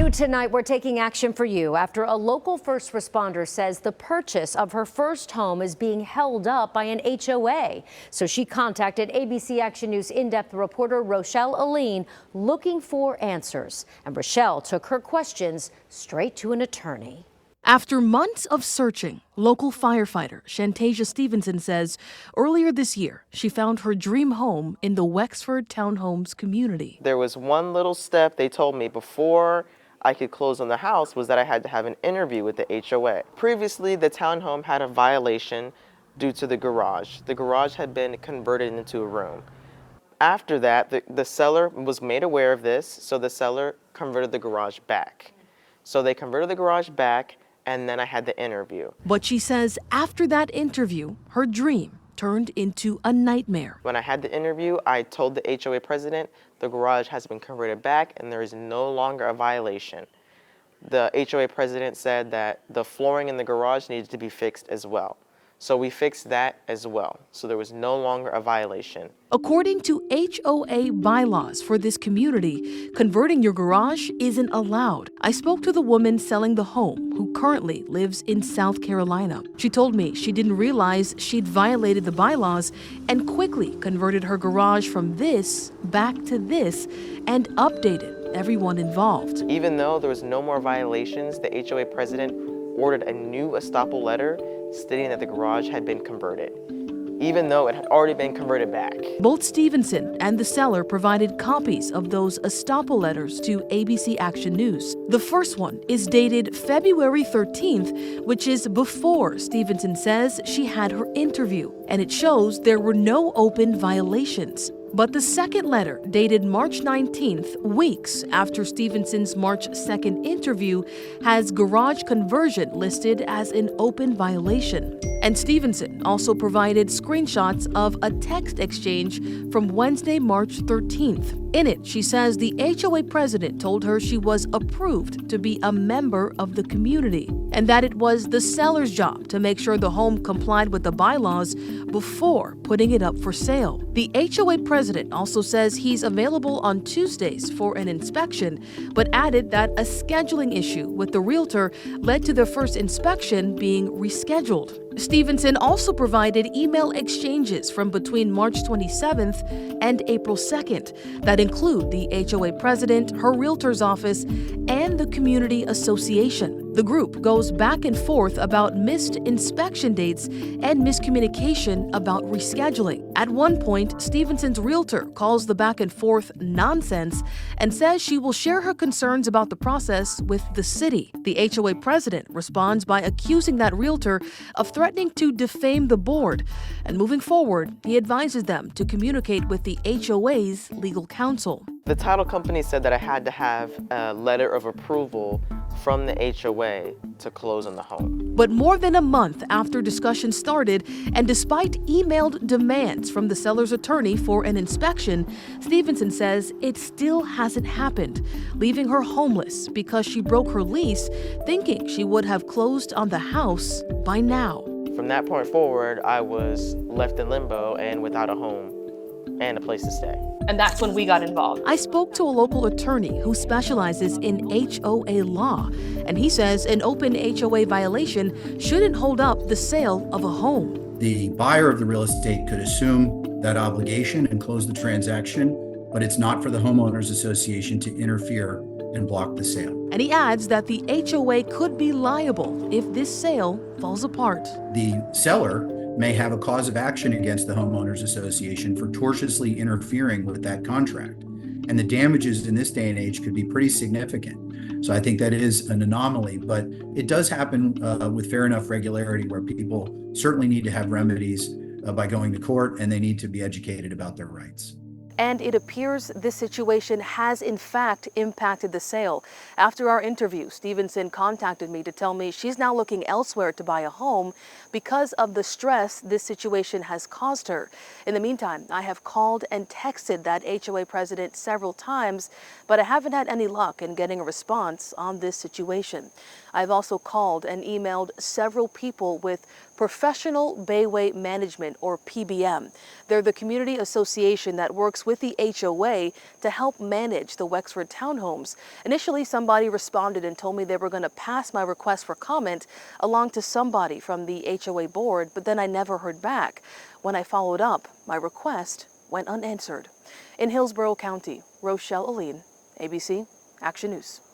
New tonight, we're taking action for you after a local first responder says the purchase of her first home is being held up by an HOA. So she contacted ABC Action News in-depth reporter Rochelle Aline looking for answers. And Rochelle took her questions straight to an attorney. After months of searching, local firefighter Shanstasia Stevenson says earlier this year she found her dream home in the Wexford Townhomes community. There was one little step they told me before I could close on the house was that I had to have an interview with the HOA. Previously, the townhome had a violation due to the garage. The garage had been converted into a room. After that, the seller was made aware of this, so the seller converted the garage back. So they converted the garage back, and then I had the interview. But she says after that interview, her dream turned into a nightmare. When I had the interview, I told the HOA president the garage has been converted back and there is no longer a violation. The HOA president said that the flooring in the garage needed to be fixed as well. So we fixed that as well. So there was no longer a violation. According to HOA bylaws for this community, converting your garage isn't allowed. I spoke to the woman selling the home who currently lives in South Carolina. She told me she didn't realize she'd violated the bylaws and quickly converted her garage from this back to this and updated everyone involved. Even though there was no more violations, the HOA president ordered a new estoppel letter stating that the garage had been converted, even though it had already been converted back. Both Stevenson and the seller provided copies of those estoppel letters to ABC Action News. The first one is dated February 13th, which is before Stevenson says she had her interview, and it shows there were no open violations. But the second letter, dated March 19th, weeks after Stevenson's March 2nd interview, has garage conversion listed as an open violation. And Stevenson also provided screenshots of a text exchange from Wednesday, March 13th. In it, she says the HOA president told her she was approved to be a member of the community and that it was the seller's job to make sure the home complied with the bylaws before putting it up for sale. The HOA president also says he's available on Tuesdays for an inspection, but added that a scheduling issue with the realtor led to the first inspection being rescheduled. Stevenson also provided email exchanges from between March 27th and April 2nd that include the HOA president, her realtor's office, and the community association. The group goes back and forth about missed inspection dates and miscommunication about rescheduling. At one point, Stevenson's realtor calls the back and forth nonsense and says she will share her concerns about the process with the city. The HOA president responds by accusing that realtor of threatening to defame the board. And moving forward, he advises them to communicate with the HOA's legal counsel. The title company said that I had to have a letter of approval from the HOA to close on the home. But more than a month after discussion started, and despite emailed demands from the seller's attorney for an inspection, Stevenson says it still hasn't happened, leaving her homeless because she broke her lease, thinking she would have closed on the house by now. From that point forward, I was left in limbo and without a home and a place to stay. And that's when we got involved. I spoke to a local attorney who specializes in HOA law, and he says an open HOA violation shouldn't hold up the sale of a home. The buyer of the real estate could assume that obligation and close the transaction, but it's not for the homeowners association to interfere and block the sale. And he adds that the HOA could be liable if this sale falls apart. The seller may have a cause of action against the homeowners association for tortiously interfering with that contract. And the damages in this day and age could be pretty significant. So I think that is an anomaly, but it does happen with fair enough regularity where people certainly need to have remedies by going to court, and they need to be educated about their rights. And it appears this situation has in fact impacted the sale. After our interview, Stevenson contacted me to tell me she's now looking elsewhere to buy a home because of the stress this situation has caused her. In the meantime, I have called and texted that HOA president several times, but I haven't had any luck in getting a response on this situation. I've also called and emailed several people with Professional Bayway Management, or PBM. They're the community association that works with with the HOA to help manage the Wexford townhomes. Initially, somebody responded and told me they were going to pass my request for comment along to somebody from the HOA board, but then I never heard back. When I followed up, my request went unanswered. In Hillsborough County, Rochelle Aline, ABC Action News.